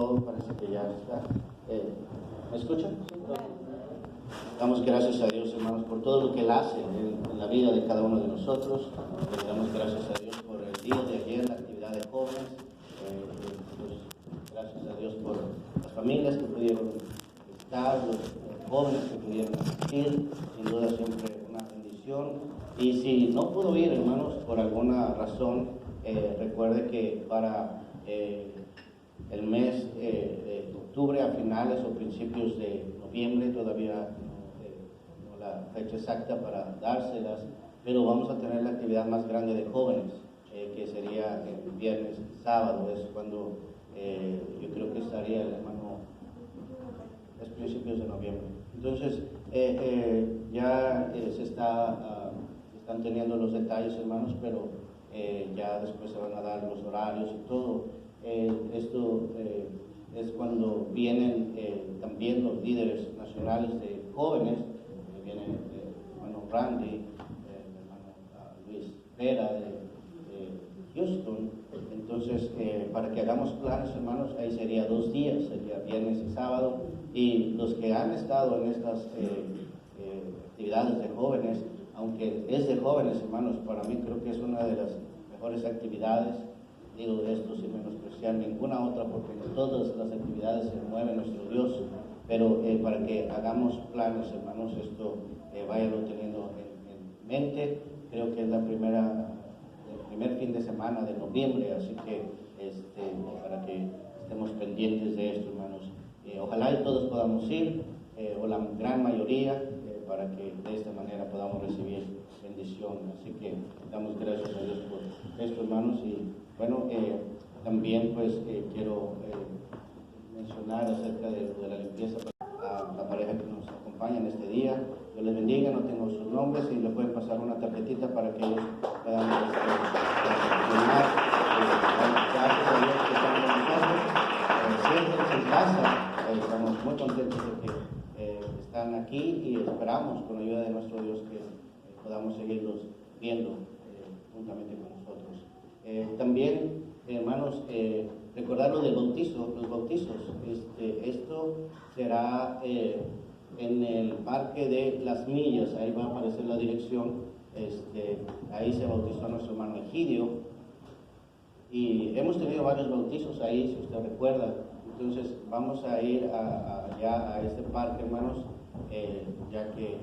todo, parece que ya está. ¿Me escuchan? ¿Sí? Damos gracias a Dios, hermanos, por todo lo que Él hace en la vida de cada uno de nosotros. Le damos gracias a Dios por el día de ayer, la actividad de jóvenes. Pues, gracias a Dios por las familias que pudieron estar, los jóvenes que pudieron asistir. Sin duda siempre una bendición. Y si no pudo ir, hermanos, por alguna razón, recuerde que para el mes de octubre, a finales o principios de noviembre, todavía no la fecha exacta para dárselas, pero vamos a tener la actividad más grande de jóvenes, que sería el viernes, sábado, es cuando yo creo que estaría el hermano, es principios de noviembre. Entonces, ya están teniendo los detalles, hermanos, pero ya después se van a dar los horarios y todo. Esto es cuando vienen también los líderes nacionales de jóvenes, viene el hermano Randy, el hermano Luis Vera de Houston. Entonces, para que hagamos planes, hermanos, ahí sería 2 días, sería viernes y sábado, y los que han estado en estas actividades de jóvenes, aunque es de jóvenes, hermanos, para mí creo que es una de las mejores actividades. Digo esto sin menospreciar ninguna otra, porque en todas las actividades se mueve nuestro Dios, pero para que hagamos planes, hermanos, esto váyanlo teniendo en mente. Creo que es el primer fin de semana de noviembre, así que para que estemos pendientes de esto, hermanos. Ojalá y todos podamos ir, o la gran mayoría, para que de esta manera podamos recibir bendición. Así que damos gracias a Dios por esto, hermanos. Y bueno, también pues quiero mencionar acerca de la limpieza para la pareja que nos acompaña en este día. Dios les bendiga, no tengo sus nombres, y le pueden pasar una tarjetita para que ellos puedan firmar. Gracias a Dios que están con nosotros. Siéntense en casa, estamos muy contentos de que están aquí, y esperamos con la ayuda de nuestro Dios que podamos seguirlos viendo juntamente con nosotros. También, hermanos, recordar lo del bautizo, los bautizos. Esto será en el Parque de las Millas, ahí va a aparecer la dirección. Ahí se bautizó a nuestro hermano Egidio, y hemos tenido varios bautizos ahí, si usted recuerda. Entonces vamos a ir allá a este parque, hermanos, ya que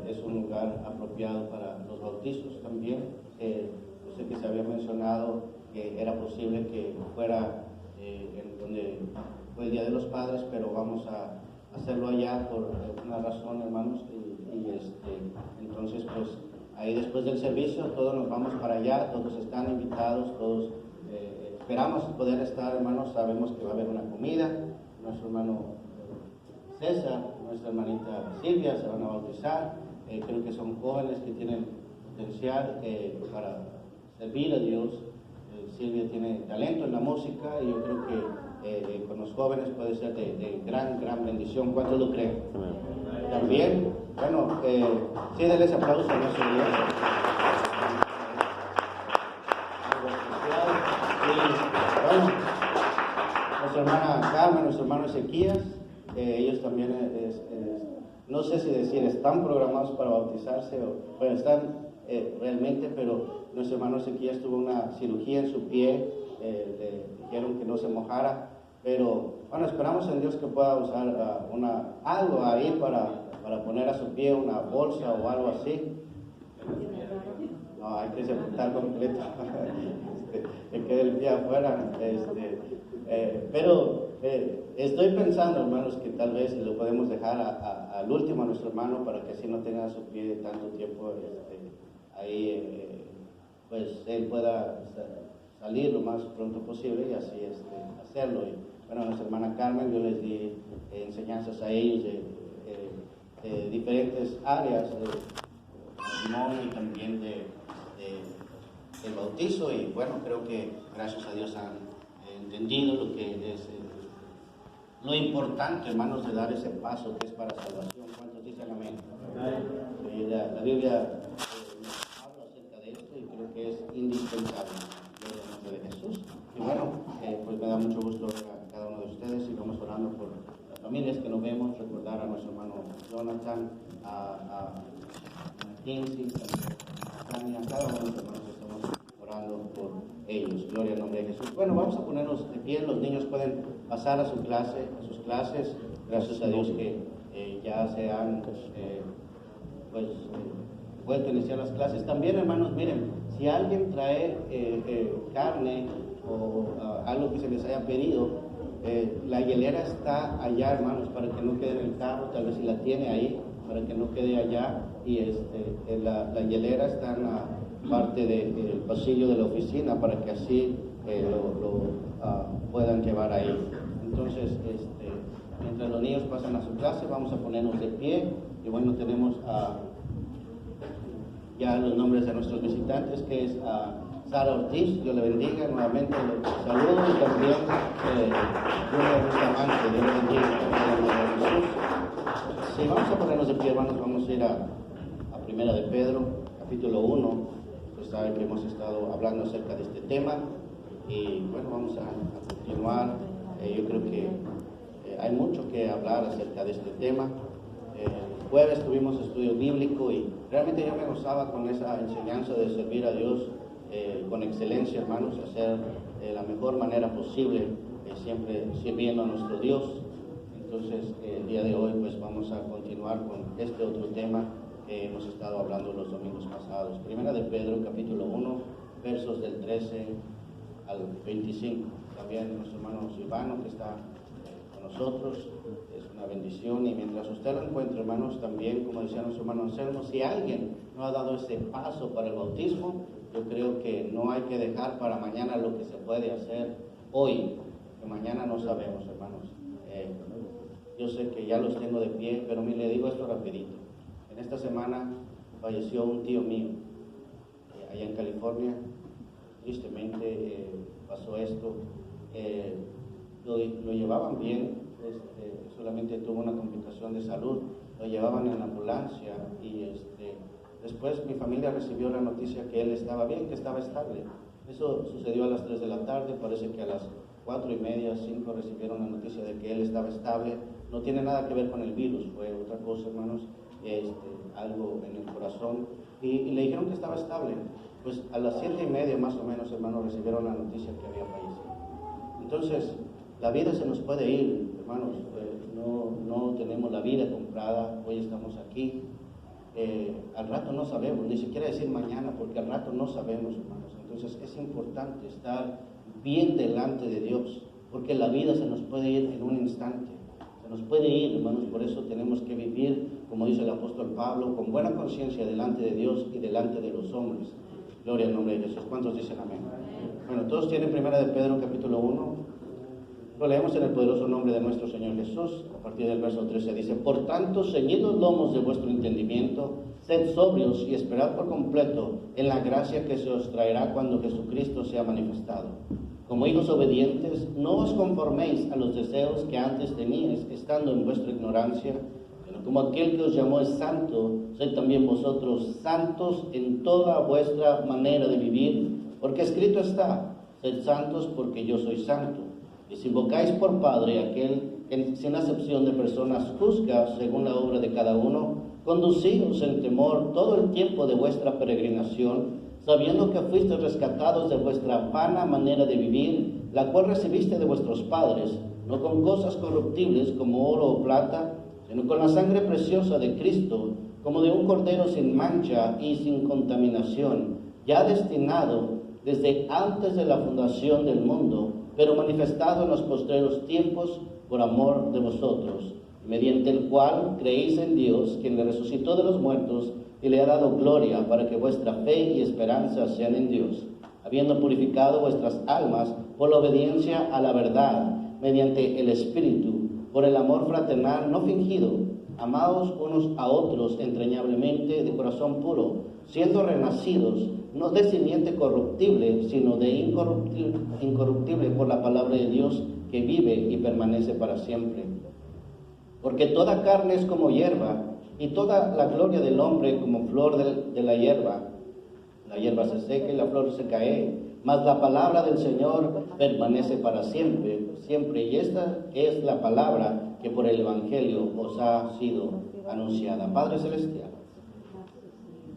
es un lugar apropiado para los bautizos también. Yo sé que se había mencionado que era posible que fuera en donde fue el Día de los Padres, pero vamos a hacerlo allá por una razón, hermanos, entonces pues ahí después del servicio todos nos vamos para allá, todos están invitados, todos esperamos poder estar, hermanos. Sabemos que va a haber una comida, nuestro hermano César, nuestra hermanita Silvia se van a bautizar. Creo que son jóvenes que tienen potencial para servir a Dios. Silvia tiene talento en la música, y yo creo que con los jóvenes puede ser de gran bendición. ¿Cuántos lo creen? También, bueno, sí, denle ese aplauso a nuestro Dios. Algo especial. Y bueno, nuestra hermana Carmen, nuestro hermano Ezequías, ellos también, no sé si decir, están programados para bautizarse, o están realmente, pero nuestro hermano Ezequías tuvo una cirugía en su pie, le dijeron que no se mojara, pero bueno, esperamos en Dios que pueda usar algo ahí para poner a su pie, una bolsa o algo así. No, hay que sepultar completo, que quede el pie afuera. Pero estoy pensando, hermanos, que tal vez lo podemos dejar al último a nuestro hermano, para que así no tenga su pie tanto tiempo ahí, pues él pueda salir lo más pronto posible, y así hacerlo. Y bueno, a nuestra hermana Carmen, yo les di enseñanzas a ellos de diferentes áreas de matrimonio y también del bautizo, y bueno, creo que gracias a Dios han entendido lo que es lo importante, hermanos, de dar ese paso que es para salvación. ¿Cuántos dicen amén? La Biblia habla acerca de esto, y creo que es indispensable en el nombre de Jesús. Y bueno, pues me da mucho gusto ver a cada recordar a nuestro hermano Jonathan, a Kinsey, a Tania, cada uno de los hermanos estamos orando por ellos. Gloria al nombre de Jesús. Bueno, vamos a ponernos de pie. Los niños pueden pasar a sus clases. Gracias a Dios que ya se han vuelto a iniciar las clases. También, hermanos, miren, si alguien trae carne o algo que se les haya pedido, la hielera está allá, hermanos, para que no quede en el carro. Tal vez si la tiene ahí, para que no quede allá. Y la hielera está en la parte del pasillo de la oficina, para que así lo puedan llevar ahí. Entonces, mientras los niños pasan a su clase, vamos a ponernos de pie. Y bueno, tenemos ya los nombres de nuestros visitantes, que es Sara Ortiz. Dios le bendiga, nuevamente los saludo, y también Julia Bustamante. Dios le bendiga. Sí, vamos a ponernos de pie, hermanos. Vamos a ir a Primera de Pedro, capítulo 1. Ustedes saben que hemos estado hablando acerca de este tema, y bueno, vamos a continuar. Yo creo que hay mucho que hablar acerca de este tema. El jueves tuvimos estudio bíblico y realmente yo me gozaba con esa enseñanza de servir a Dios con excelencia, hermanos, hacer de la mejor manera posible, siempre sirviendo a nuestro Dios. Entonces, el día de hoy pues vamos a continuar con este otro tema que hemos estado hablando los domingos pasados. Primera de Pedro, capítulo 1, versos del 13 al 25. También nuestro hermano Silvano, que está con nosotros, es una bendición. Y mientras usted lo encuentre, hermanos, también, como decía nuestro hermano Anselmo, si alguien no ha dado ese paso para el bautismo, yo creo que no hay que dejar para mañana lo que se puede hacer hoy, que mañana no sabemos, hermanos. Yo sé que ya los tengo de pie, pero le digo esto rapidito. En esta semana falleció un tío mío, allá en California. Tristemente pasó esto. Lo llevaban bien, solamente tuvo una complicación de salud. Lo llevaban en la ambulancia y después mi familia recibió la noticia que él estaba bien, que estaba estable. Eso sucedió a las 3 de la tarde. Parece que a las 4:30, 5 recibieron la noticia de que él estaba estable. No tiene nada que ver con el virus, fue otra cosa, hermanos, algo en el corazón, y le dijeron que estaba estable. Pues a las 7:30 más o menos, hermanos, recibieron la noticia que había fallecido. Entonces, la vida se nos puede ir, hermanos. No tenemos la vida comprada. Hoy estamos aquí. Al rato no sabemos, ni siquiera decir mañana, porque al rato no sabemos, hermanos. Entonces es importante estar bien delante de Dios, porque la vida se nos puede ir en un instante. Se nos puede ir, hermanos. Por eso tenemos que vivir, como dice el apóstol Pablo, con buena conciencia delante de Dios y delante de los hombres. Gloria al nombre de Jesús. ¿Cuántos dicen amén? Bueno, todos tienen Primera de Pedro, capítulo 1. Lo leemos en el poderoso nombre de nuestro Señor Jesús. A partir del verso 13 dice: Por tanto, ceñid los lomos de vuestro entendimiento, sed sobrios y esperad por completo en la gracia que se os traerá cuando Jesucristo sea manifestado. Como hijos obedientes, no os conforméis a los deseos que antes teníais, estando en vuestra ignorancia, sino como aquel que os llamó es santo, sed también vosotros santos en toda vuestra manera de vivir, porque escrito está: sed santos porque yo soy santo. Y si invocáis por Padre aquel que sin acepción de personas juzga según la obra de cada uno, conducíos en temor todo el tiempo de vuestra peregrinación, sabiendo que fuisteis rescatados de vuestra vana manera de vivir, la cual recibiste de vuestros padres, no con cosas corruptibles como oro o plata, sino con la sangre preciosa de Cristo, como de un cordero sin mancha y sin contaminación, ya destinado desde antes de la fundación del mundo, pero manifestado en los postreros tiempos por amor de vosotros, mediante el cual creéis en Dios, quien le resucitó de los muertos y le ha dado gloria, para que vuestra fe y esperanza sean en Dios, habiendo purificado vuestras almas por la obediencia a la verdad, mediante el Espíritu, por el amor fraternal no fingido, amados unos a otros entrañablemente de corazón puro, siendo renacidos, no de simiente corruptible, sino de incorruptible por la palabra de Dios, que vive y permanece para siempre. Porque toda carne es como hierba, y toda la gloria del hombre como flor de la hierba. La hierba se seca y la flor se cae, mas la palabra del Señor permanece para siempre, siempre. Y esta es la palabra que que por el Evangelio os ha sido anunciada. Padre Celestial,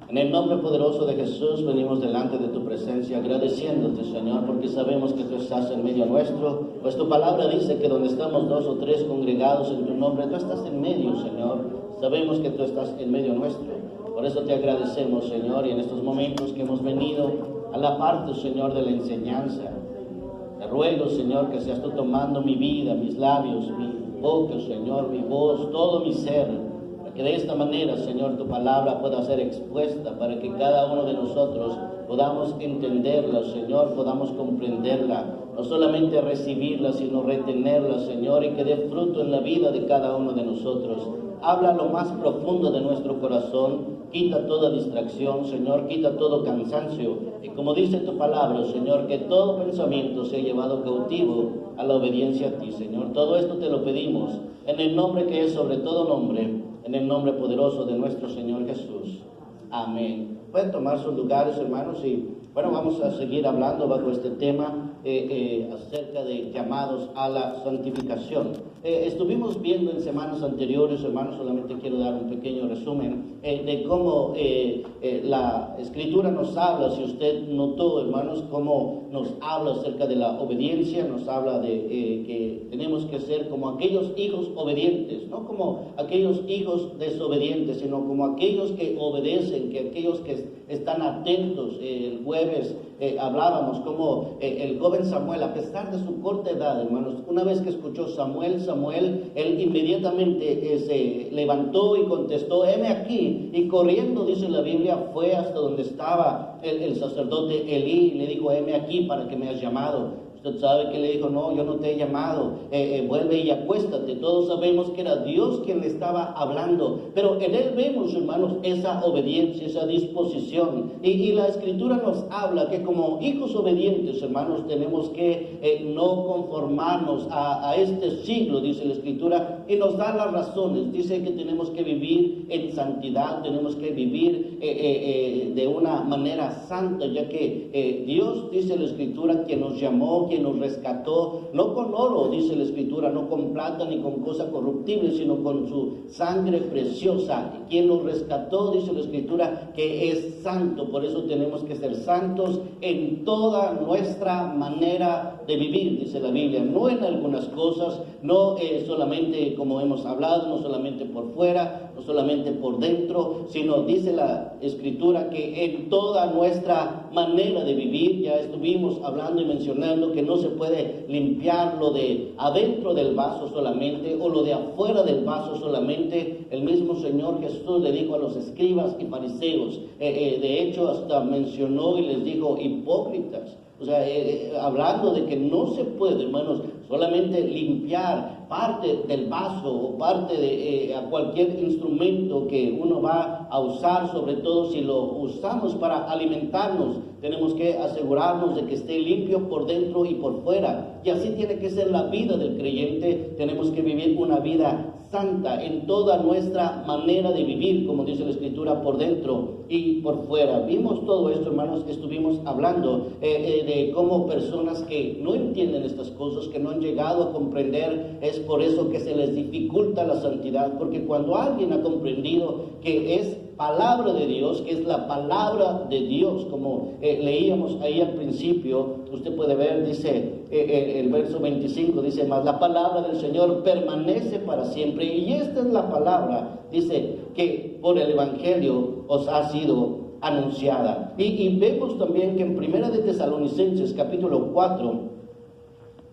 en el nombre poderoso de Jesús venimos delante de tu presencia agradeciéndote, Señor, porque sabemos que tú estás en medio nuestro, pues tu palabra dice que donde estamos 2 o 3 congregados en tu nombre, tú estás en medio, Señor. Sabemos que tú estás en medio nuestro. Por eso te agradecemos, Señor, y en estos momentos que hemos venido a la parte, Señor, de la enseñanza, te ruego, Señor, que seas tú tomando mi vida, mis labios, mi boca, Señor, mi voz, todo mi ser, que de esta manera, Señor, tu palabra pueda ser expuesta para que cada uno de nosotros podamos entenderla, Señor, podamos comprenderla, no solamente recibirla, sino retenerla, Señor, y que dé fruto en la vida de cada uno de nosotros. Habla lo más profundo de nuestro corazón, quita toda distracción, Señor, quita todo cansancio, y como dice tu palabra, Señor, que todo pensamiento sea llevado cautivo a la obediencia a ti, Señor. Todo esto te lo pedimos en el nombre que es sobre todo nombre, en el nombre poderoso de nuestro Señor Jesús. Amén. Pueden tomar sus lugares, hermanos, y bueno, vamos a seguir hablando bajo este tema acerca de llamados a la santificación. Estuvimos viendo en semanas anteriores, hermanos, solamente quiero dar un pequeño resumen de cómo la Escritura nos habla, si usted notó, hermanos, cómo nos habla acerca de la obediencia, nos habla de que tenemos que ser como aquellos hijos obedientes, no como aquellos hijos desobedientes, sino como aquellos que obedecen, que aquellos que están atentos. El jueves hablábamos como el joven Samuel, a pesar de su corta edad, hermanos, una vez que escuchó Samuel, él inmediatamente se levantó y contestó, heme aquí, y corriendo, dice la Biblia, fue hasta donde estaba el sacerdote Elí, y le dijo, heme aquí, para que me has llamado. Usted sabe que le dijo, no, yo no te he llamado, vuelve y acuéstate. Todos sabemos que era Dios quien le estaba hablando, pero en él vemos, hermanos, esa obediencia, esa disposición. Y la Escritura nos habla que como hijos obedientes, hermanos, tenemos que no conformarnos a este siglo, dice la Escritura, y nos da las razones. Dice que tenemos que vivir en santidad, tenemos que vivir de una manera santa, ya que Dios, dice la Escritura, quien nos llamó, quien nos rescató, no con oro, dice la Escritura, no con plata ni con cosa corruptible, sino con su sangre preciosa. Quien nos rescató, dice la Escritura, que es santo. Por eso tenemos que ser santos en toda nuestra manera de vivir, dice la Biblia, no en algunas cosas, no solamente como hemos hablado, no solamente por fuera, no solamente por dentro, sino dice la Escritura que en toda nuestra manera de vivir. Ya estuvimos hablando y mencionando que no se puede limpiar lo de adentro del vaso solamente o lo de afuera del vaso solamente. El mismo Señor Jesús le dijo a los escribas y fariseos, de hecho hasta mencionó y les dijo hipócritas. O sea, hablando de que no se puede, hermanos, solamente limpiar parte del vaso o parte de a cualquier instrumento que uno va a usar, sobre todo si lo usamos para alimentarnos. Tenemos que asegurarnos de que esté limpio por dentro y por fuera. Y así tiene que ser la vida del creyente. Tenemos que vivir una vida santa en toda nuestra manera de vivir, como dice la Escritura, por dentro y por fuera. Vimos todo esto, hermanos, estuvimos hablando de cómo personas que no entienden estas cosas, que no han llegado a comprender, es por eso que se les dificulta la santidad, porque cuando alguien ha comprendido que es palabra de Dios, que es la palabra de Dios, como leíamos ahí al principio, usted puede ver, dice el verso 25, dice, mas la palabra del Señor permanece para siempre, y esta es la palabra, dice, que por el Evangelio os ha sido anunciada. Y vemos también que en Primera de Tesalonicenses, capítulo 4,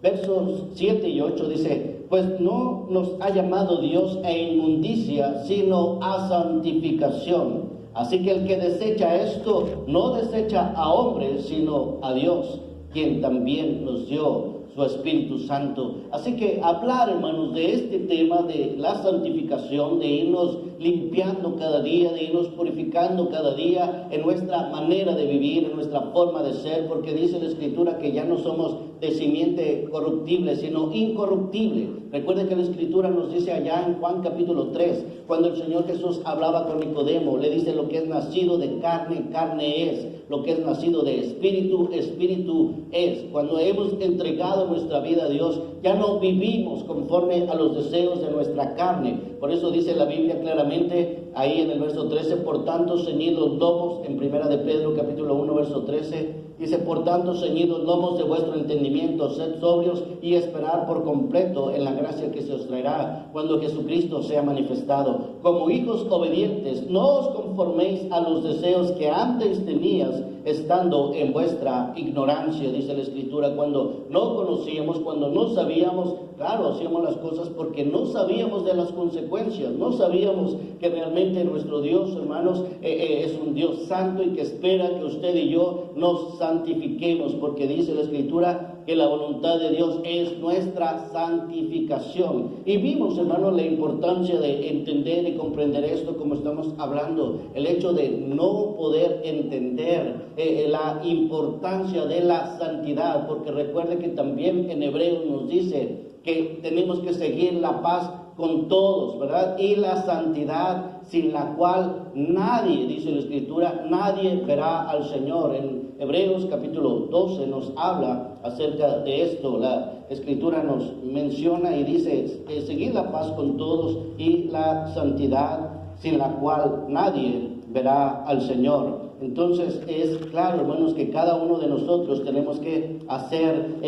versos 7 y 8, dice, pues no nos ha llamado Dios a inmundicia, sino a santificación. Así que el que desecha esto, no desecha a hombres, sino a Dios, quien también nos dio su Espíritu Santo. Así que hablar, hermanos, de este tema de la santificación, de irnos limpiando cada día, de irnos purificando cada día en nuestra manera de vivir, en nuestra forma de ser, porque dice la Escritura que ya no somos de simiente corruptible, sino incorruptible. Recuerden que la Escritura nos dice allá en Juan capítulo 3, cuando el Señor Jesús hablaba con Nicodemo, le dice, lo que es nacido de carne, carne es, lo que es nacido de espíritu, espíritu es. Cuando hemos entregado entregado nuestra vida a Dios, ya no vivimos conforme a los deseos de nuestra carne. Por eso dice la Biblia claramente ahí en el verso 13, por tanto ceñid los lomos, en primera de Pedro capítulo 1 verso 13, dice, por tanto ceñid los lomos de vuestro entendimiento, sed sobrios y esperar por completo en la gracia que se os traerá cuando Jesucristo sea manifestado. Como hijos obedientes, no os conforméis a los deseos que antes tenías, estando en vuestra ignorancia, dice la Escritura, cuando no conocíamos, cuando no sabíamos. Claro, hacíamos las cosas porque no sabíamos de las consecuencias, no sabíamos que realmente nuestro Dios, hermanos, es un Dios santo y que espera que usted y yo nos santifiquemos, porque dice la Escritura que la voluntad de Dios es nuestra santificación. Y vimos, hermanos, la importancia de entender y comprender esto, como estamos hablando, el hecho de no poder entender la importancia de la santidad, porque recuerde que también en Hebreos nos dice que tenemos que seguir la paz con todos, ¿verdad? Y la santidad, sin la cual nadie, dice la Escritura, nadie verá al Señor. En Hebreos capítulo 12 nos habla acerca de esto. La Escritura nos menciona y dice, seguir la paz con todos y la santidad, sin la cual nadie verá al Señor. Entonces es claro, hermanos, que cada uno de nosotros tenemos que hacer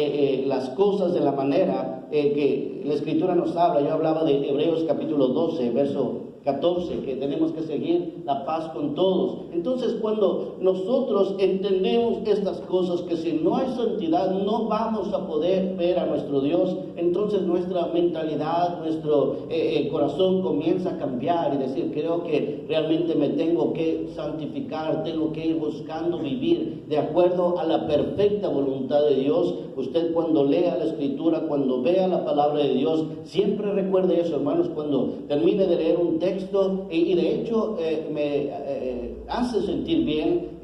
las cosas de la manera que la Escritura nos habla. Yo hablaba de Hebreos capítulo 12, verso 14, que tenemos que seguir la paz con todos. Entonces, cuando nosotros entendemos estas cosas, que si no hay santidad no vamos a poder ver a nuestro Dios, entonces nuestra mentalidad, nuestro corazón comienza a cambiar y decir, creo que realmente me tengo que santificar, tengo que ir buscando vivir de acuerdo a la perfecta voluntad de Dios. Usted, cuando lea la Escritura, cuando vea la palabra de Dios, siempre recuerde eso, hermanos, cuando termine de leer un texto, y de hecho me hace sentir bien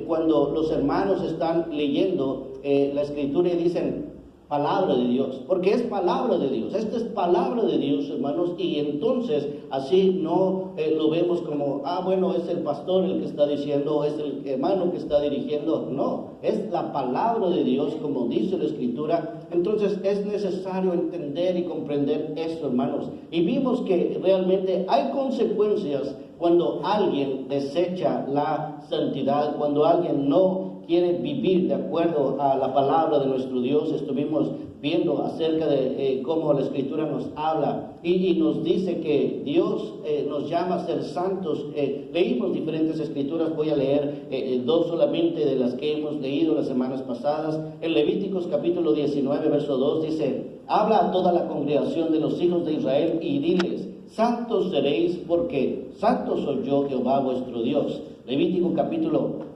cuando los hermanos están leyendo la Escritura y dicen palabra de Dios, porque es palabra de Dios. Esta es palabra de Dios, hermanos, y entonces así no lo vemos como, bueno, es el pastor el que está diciendo, es el hermano que está dirigiendo. No, es la palabra de Dios, como dice la Escritura. Entonces es necesario entender y comprender esto, hermanos. Y vimos que realmente hay consecuencias cuando alguien desecha la santidad, cuando alguien no quiere vivir de acuerdo a la palabra de nuestro Dios. Estuvimos viendo acerca de cómo la Escritura nos habla y nos dice que Dios nos llama a ser santos. Leímos diferentes escrituras, voy a leer dos solamente de las que hemos leído las semanas pasadas. En Levíticos capítulo 19, verso 2 dice, habla a toda la congregación de los hijos de Israel y diles, santos seréis porque santo soy yo, Jehová vuestro Dios. Levítico capítulo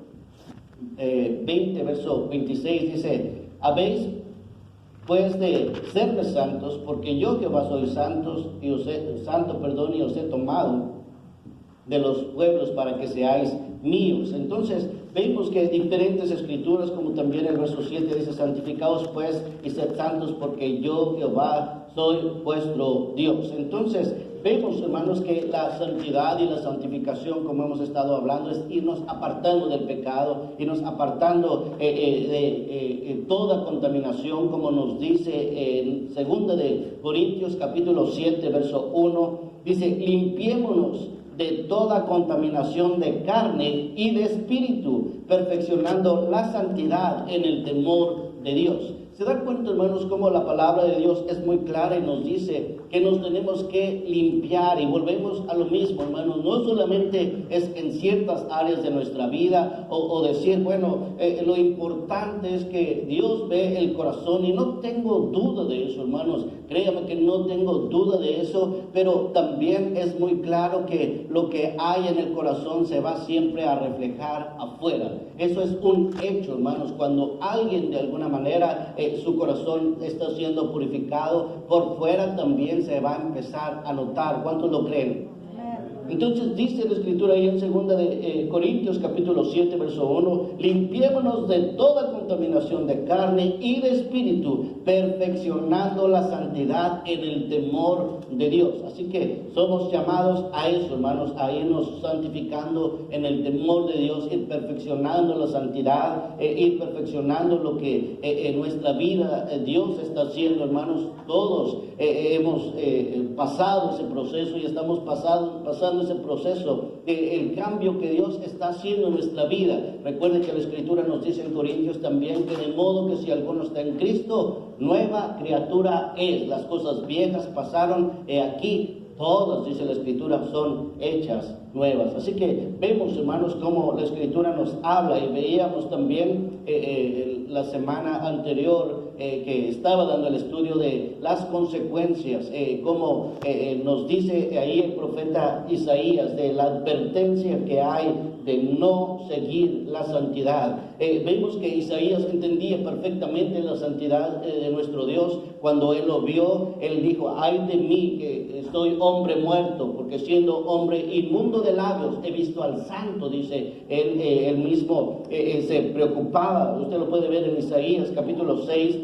20, verso 26 dice, habéis pues de serme santos, porque yo Jehová soy santo y os he tomado de los pueblos para que seáis míos. Entonces vemos que diferentes escrituras, como también el verso 7 dice, santificaos pues y sed santos, porque yo Jehová soy vuestro Dios. Entonces vemos, hermanos, que la santidad y la santificación, como hemos estado hablando, es irnos apartando del pecado, irnos apartando de toda contaminación, como nos dice en 2 de Corintios capítulo 7, verso 1, dice, limpiémonos de toda contaminación de carne y de espíritu, perfeccionando la santidad en el temor de Dios. ¿Se da cuenta, hermanos, cómo la palabra de Dios es muy clara y nos dice que nos tenemos que limpiar? Y volvemos a lo mismo, hermanos, no solamente es en ciertas áreas de nuestra vida o decir, bueno, lo importante es que Dios ve el corazón, y no tengo duda de eso, hermanos, créame que no tengo duda de eso, pero también es muy claro que lo que hay en el corazón se va siempre a reflejar afuera. Eso es un hecho, hermanos. Cuando alguien de alguna manera su corazón está siendo purificado, por fuera también se va a empezar a notar. ¿Cuántos lo creen? Entonces dice la Escritura ahí en 2 Corintios capítulo 7, verso 1, limpiémonos de toda contaminación de carne y de espíritu, perfeccionando la santidad en el temor de Dios. Así que somos llamados a eso, hermanos, a irnos santificando en el temor de Dios, ir perfeccionando la santidad, ir perfeccionando lo que en nuestra vida Dios está haciendo, hermanos. Todos hemos pasado ese proceso y estamos pasando ese proceso, el cambio que Dios está haciendo en nuestra vida. Recuerden que la Escritura nos dice en Corintios también que de modo que si alguno está en Cristo, nueva criatura es. Las cosas viejas pasaron, aquí todas, dice la Escritura, son hechas nuevas. Así que vemos, hermanos, cómo la Escritura nos habla, y veíamos también la semana anterior que estaba dando el estudio de las consecuencias, como nos dice ahí el profeta Isaías, de la advertencia que hay de no seguir la santidad. Vemos que Isaías entendía perfectamente la santidad de nuestro Dios. Cuando él lo vio, él dijo: ay de mí, que soy hombre muerto, porque siendo hombre inmundo de labios he visto al santo. Dice él mismo, se preocupaba. Usted lo puede ver en Isaías capítulo 6,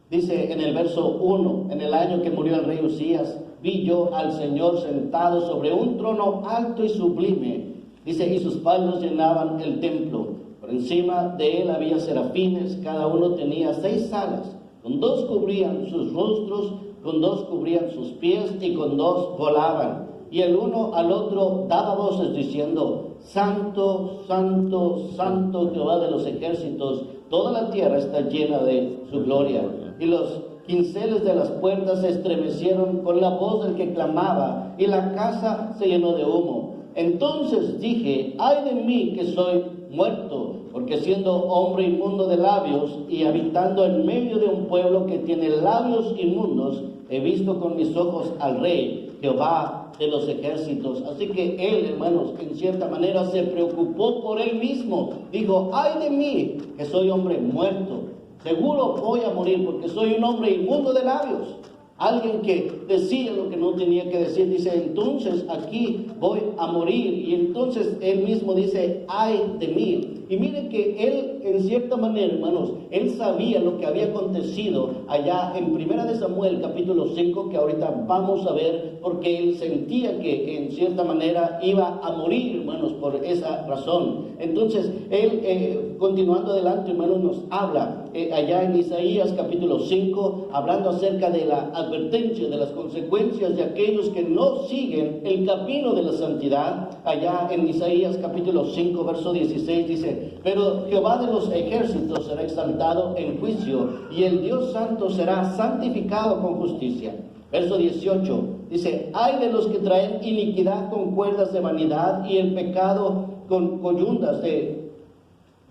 dice en el verso 1, en el año que murió el rey Usías, vi yo al Señor sentado sobre un trono alto y sublime. Dice, y sus palmas llenaban el templo. Por encima de él había serafines, cada uno tenía 6 alas. Con 2 cubrían sus rostros, con 2 cubrían sus pies, y con 2 volaban. Y el uno al otro daba voces diciendo: Santo, Santo, Santo, Jehová de los ejércitos, toda la tierra está llena de su gloria. Y los quinceles de las puertas se estremecieron con la voz del que clamaba, y la casa se llenó de humo. Entonces dije: ay de mí, que soy muerto, porque siendo hombre inmundo de labios y habitando en medio de un pueblo que tiene labios inmundos, he visto con mis ojos al Rey, Jehová de los ejércitos. Así que él, hermanos, en cierta manera se preocupó por él mismo. Dijo: ay de mí, que soy hombre muerto. Seguro voy a morir porque soy un hombre inmundo de labios. Alguien que decía lo que no tenía que decir. Dice: entonces aquí voy a morir. Y entonces él mismo dice: ay de mí. Y miren que él, en cierta manera, hermanos, él sabía lo que había acontecido allá en 1 Samuel capítulo 5, que ahorita vamos a ver, porque él sentía que en cierta manera iba a morir, hermanos, por esa razón. Entonces él, continuando adelante, hermanos, nos habla allá en Isaías capítulo 5, hablando acerca de la advertencia, de las consecuencias de aquellos que no siguen el camino de la santidad. Allá en Isaías capítulo 5, verso 16 dice: pero Jehová de los ejércitos será exaltado en juicio, y el Dios santo será santificado con justicia. Verso 18 dice: ay de los que traen iniquidad con cuerdas de vanidad, y el pecado con coyundas de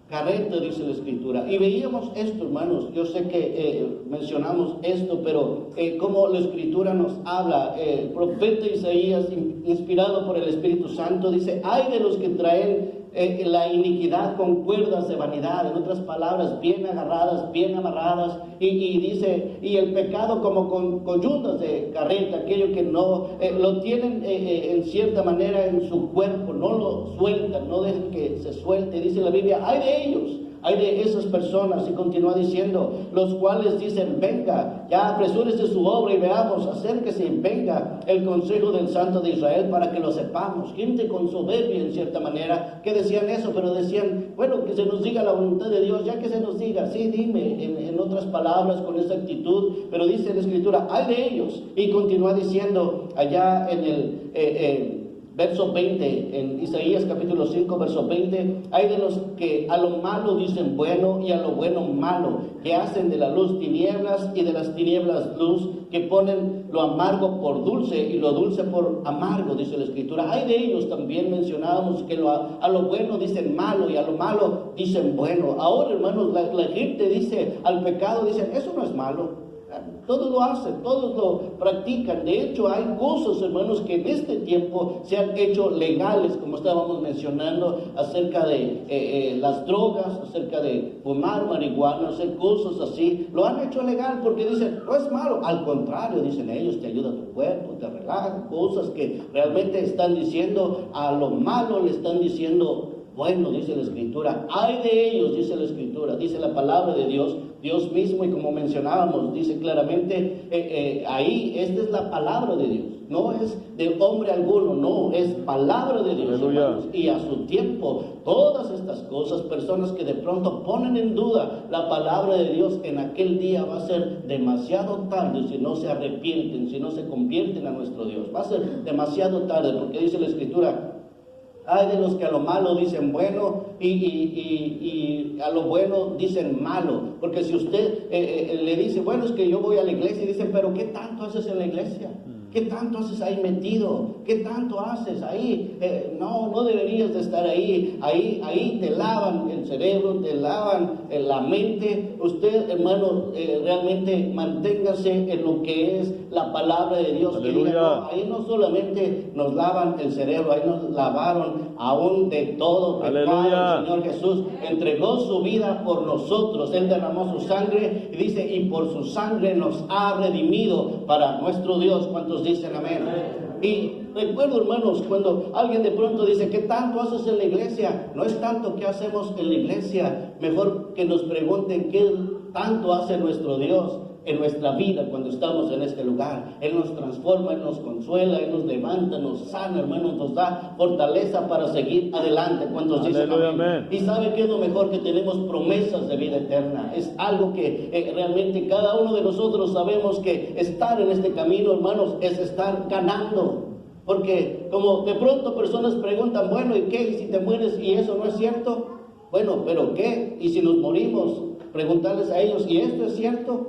carreta, dice la Escritura. Y veíamos esto, hermanos. Yo sé que mencionamos esto, pero como la Escritura nos habla, el profeta Isaías, inspirado por el Espíritu Santo, dice: ay de los que traen la iniquidad con cuerdas de vanidad. En otras palabras, bien agarradas, bien amarradas. Y dice: y el pecado como con coyundas de carreta, aquello que no lo tienen en cierta manera en su cuerpo, no lo sueltan, no dejan que se suelte. Dice la Biblia: ay de ellos, hay de esas personas. Y continúa diciendo: los cuales dicen: venga, ya apresúrese su obra y veamos, acérquese y venga el consejo del Santo de Israel para que lo sepamos. Gente con soberbia en cierta manera, que decían eso, pero decían: bueno, que se nos diga la voluntad de Dios, ya que se nos diga, sí, dime, en otras palabras, con esa actitud. Pero dice la Escritura: hay de ellos. Y continúa diciendo allá en el verso 20, en Isaías capítulo 5, verso 20: hay de los que a lo malo dicen bueno, y a lo bueno malo, que hacen de la luz tinieblas y de las tinieblas luz, que ponen lo amargo por dulce y lo dulce por amargo, dice la Escritura. Hay de ellos, también mencionábamos, que a lo bueno dicen malo y a lo malo dicen bueno. Ahora, hermanos, la gente dice al pecado, dicen: eso no es malo. todos lo hacen, todos lo practican. De hecho, hay cosas, hermanos, que en este tiempo se han hecho legales, como estábamos mencionando, acerca de las drogas, acerca de fumar marihuana, hacer cosas así. Lo han hecho legal porque dicen, no es malo. Al contrario, dicen ellos, te ayuda a tu cuerpo, te relaja, cosas que realmente están diciendo a lo malo, le están diciendo bueno, dice la Escritura. Ay de ellos, dice la Escritura, dice la palabra de Dios, Dios mismo, y como mencionábamos, dice claramente ahí, esta es la palabra de Dios, no es de hombre alguno, no, es palabra de Dios, hermanos. Y a su tiempo, todas estas cosas, personas que de pronto ponen en duda la palabra de Dios, en aquel día va a ser demasiado tarde si no se arrepienten, si no se convierten a nuestro Dios. Va a ser demasiado tarde, porque dice la Escritura, hay de los que a lo malo dicen bueno y a lo bueno dicen malo. Porque si usted le dice, bueno, es que yo voy a la iglesia, y dicen, pero ¿qué tanto haces en la iglesia? ¿Qué tanto haces ahí metido? ¿Qué tanto haces ahí? No deberías de estar ahí. Ahí te lavan el cerebro, te lavan la mente. Usted, hermano, realmente manténgase en lo que es la palabra de Dios. Aleluya. Ahí no solamente nos lavan el cerebro, ahí nos lavaron aún de todo pecado. Aleluya. El Señor Jesús entregó su vida por nosotros. Él derramó su sangre y dice, y por su sangre nos ha redimido para nuestro Dios. ¿Cuántos dicen amén? Y recuerdo, hermanos, cuando alguien de pronto dice, ¿qué tanto haces en la iglesia? No es tanto que hacemos en la iglesia, mejor que nos pregunten qué tanto hace nuestro Dios en nuestra vida cuando estamos en este lugar. Él nos transforma, Él nos consuela, Él nos levanta, nos sana, hermanos, nos da fortaleza para seguir adelante. ¿Cuántos dicen amén? Y ¿sabe qué es lo mejor? Que tenemos promesas de vida eterna. Es algo que realmente cada uno de nosotros sabemos que estar en este camino, hermanos, es estar ganando. Porque como de pronto personas preguntan, bueno, ¿y qué? ¿Y si te mueres y eso no es cierto? Bueno, ¿pero qué? ¿Y si nos morimos? Preguntarles a ellos, ¿y esto es cierto?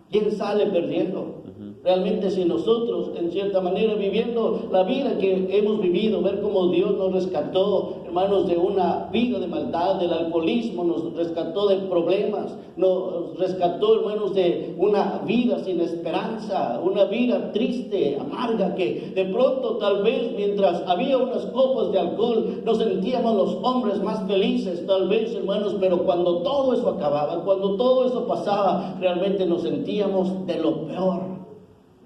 ¿Quién sale perdiendo? Realmente si nosotros, en cierta manera, viviendo la vida que hemos vivido, ver cómo Dios nos rescató, hermanos, de una vida de maldad, del alcoholismo, nos rescató de problemas, nos rescató, hermanos, de una vida sin esperanza, una vida triste, amarga, que de pronto tal vez mientras había unas copas de alcohol, nos sentíamos los hombres más felices, tal vez, hermanos, pero cuando todo eso acababa, cuando todo eso pasaba, realmente nos sentíamos de lo peor.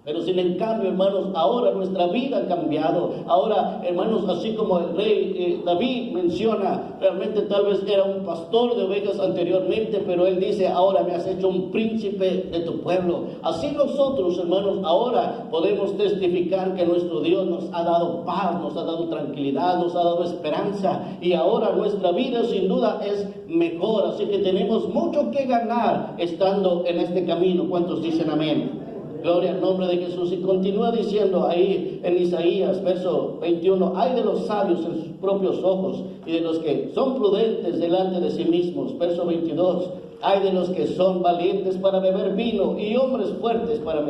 Pero sin en cambio, hermanos, ahora nuestra vida ha cambiado. Ahora, hermanos, así como el rey David menciona, realmente tal vez era un pastor de ovejas anteriormente, pero él dice, ahora me has hecho un príncipe de tu pueblo. Así nosotros, hermanos, ahora podemos testificar que nuestro Dios nos ha dado paz, nos ha dado tranquilidad, nos ha dado esperanza. Y ahora nuestra vida sin duda es mejor. Así que tenemos mucho que ganar estando en este camino. ¿Cuántos dicen amén? Gloria al nombre de Jesús. Y continúa diciendo ahí en Isaías, verso 21, hay de los sabios en sus propios ojos y de los que son prudentes delante de sí mismos. Verso 22, hay de los que son valientes para beber vino y hombres fuertes para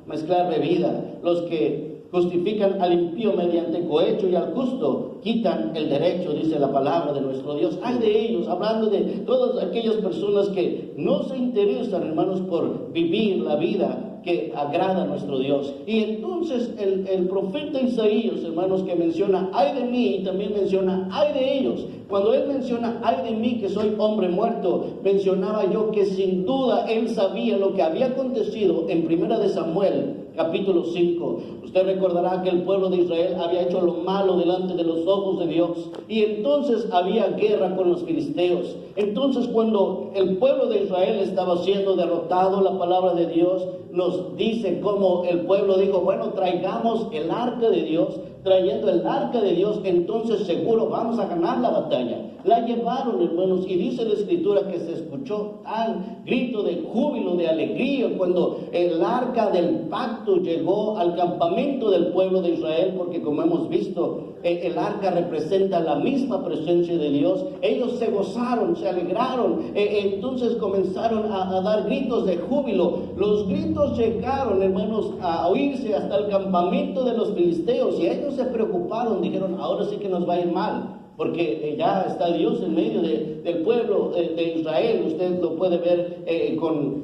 mezclar bebida. Los que justifican al impío mediante cohecho y al justo quitan el derecho, dice la palabra de nuestro Dios. Hay de ellos, hablando de todas aquellas personas que no se interesan, hermanos, por vivir la vida que agrada a nuestro Dios. Y entonces el profeta Isaías, hermanos, que menciona ay de mí, y también menciona ay de ellos. Cuando él menciona ay de mí, que soy hombre muerto, mencionaba yo que sin duda él sabía lo que había acontecido en 1 de Samuel capítulo 5. Usted recordará que el pueblo de Israel había hecho lo malo delante de los ojos de Dios, y entonces había guerra con los filisteos. Entonces, cuando el pueblo de Israel estaba siendo derrotado, la palabra de Dios nos dice cómo el pueblo dijo, bueno, traigamos el arca de Dios. Trayendo el arca de Dios, entonces seguro vamos a ganar la batalla. La llevaron, hermanos, y dice la Escritura que se escuchó tal grito de júbilo, de alegría, cuando el arca del pacto llegó al campamento del pueblo de Israel, porque como hemos visto, el arca representa la misma presencia de Dios. Ellos se gozaron, se alegraron, entonces comenzaron a dar gritos de júbilo. Los gritos llegaron, hermanos, a oírse hasta el campamento de los filisteos, y ellos se preocuparon, dijeron, ahora sí que nos va a ir mal. porque ya está Dios en medio del pueblo de Israel. Usted lo puede ver con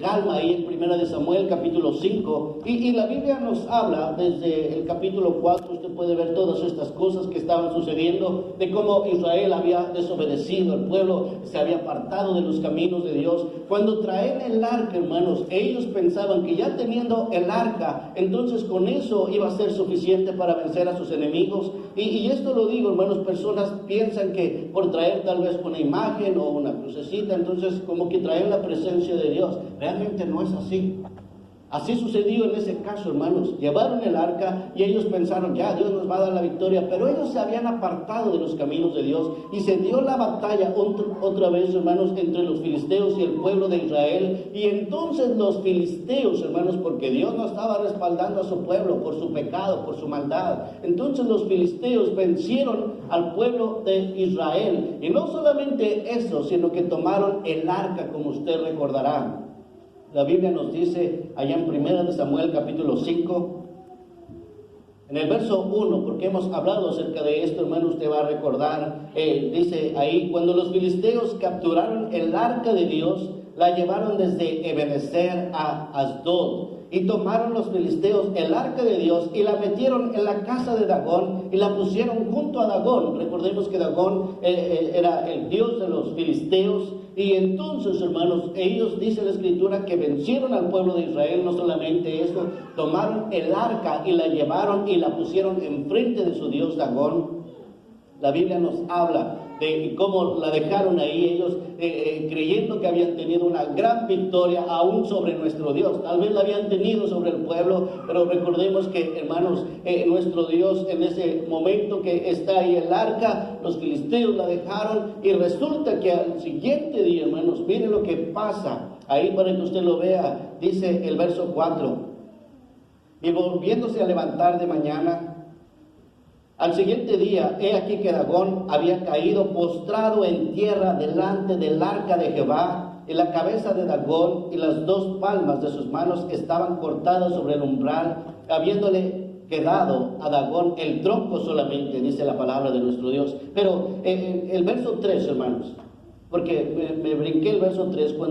calma ahí en Primera de Samuel capítulo 5, y la Biblia nos habla desde el capítulo 4. Usted puede ver todas estas cosas que estaban sucediendo, de cómo Israel había desobedecido, el pueblo se había apartado de los caminos de Dios. Cuando traen el arca, hermanos, ellos pensaban que ya teniendo el arca, entonces con eso iba a ser suficiente para vencer a sus enemigos. Y esto lo digo, hermanos, personas piensan que por traer tal vez una imagen o una crucecita, entonces como que traen la presencia de Dios. Realmente no es así. Así sucedió en ese caso, hermanos. Llevaron el arca y ellos pensaron, ya Dios nos va a dar la victoria, pero ellos se habían apartado de los caminos de Dios, y se dio la batalla otra vez, hermanos, entre los filisteos y el pueblo de Israel. Y entonces los filisteos, hermanos, porque Dios no estaba respaldando a su pueblo por su pecado, por su maldad, entonces los filisteos vencieron al pueblo de Israel. Y no solamente eso, sino que tomaron el arca, como usted recordará. La Biblia nos dice allá en Primera de Samuel capítulo 5, en el verso 1, porque hemos hablado acerca de esto, hermano, usted va a recordar, dice ahí: cuando los filisteos capturaron el arca de Dios, la llevaron desde Ebenezer a Asdod. Y tomaron los filisteos el arca de Dios y la metieron en la casa de Dagón y la pusieron junto a Dagón. Recordemos que Dagón era el dios de los filisteos. Y entonces, hermanos, ellos, dice la Escritura, que vencieron al pueblo de Israel. No solamente eso, tomaron el arca y la llevaron y la pusieron enfrente de su dios Dagón. La Biblia nos habla de cómo la dejaron ahí ellos, creyendo que habían tenido una gran victoria aún sobre nuestro Dios. Tal vez la habían tenido sobre el pueblo, pero recordemos que, hermanos, nuestro Dios, en ese momento que está ahí el arca, los filisteos la dejaron, y resulta que al siguiente día, hermanos, miren lo que pasa ahí para que usted lo vea. Dice el verso 4: y volviéndose a levantar de mañana, al siguiente día, he aquí que Dagón había caído postrado en tierra delante del arca de Jehová, y la cabeza de Dagón y las dos palmas de sus manos estaban cortadas sobre el umbral, habiéndole quedado a Dagón el tronco solamente, dice la palabra de nuestro Dios. Pero el verso 3, hermanos, porque me brinqué el verso 3, cuando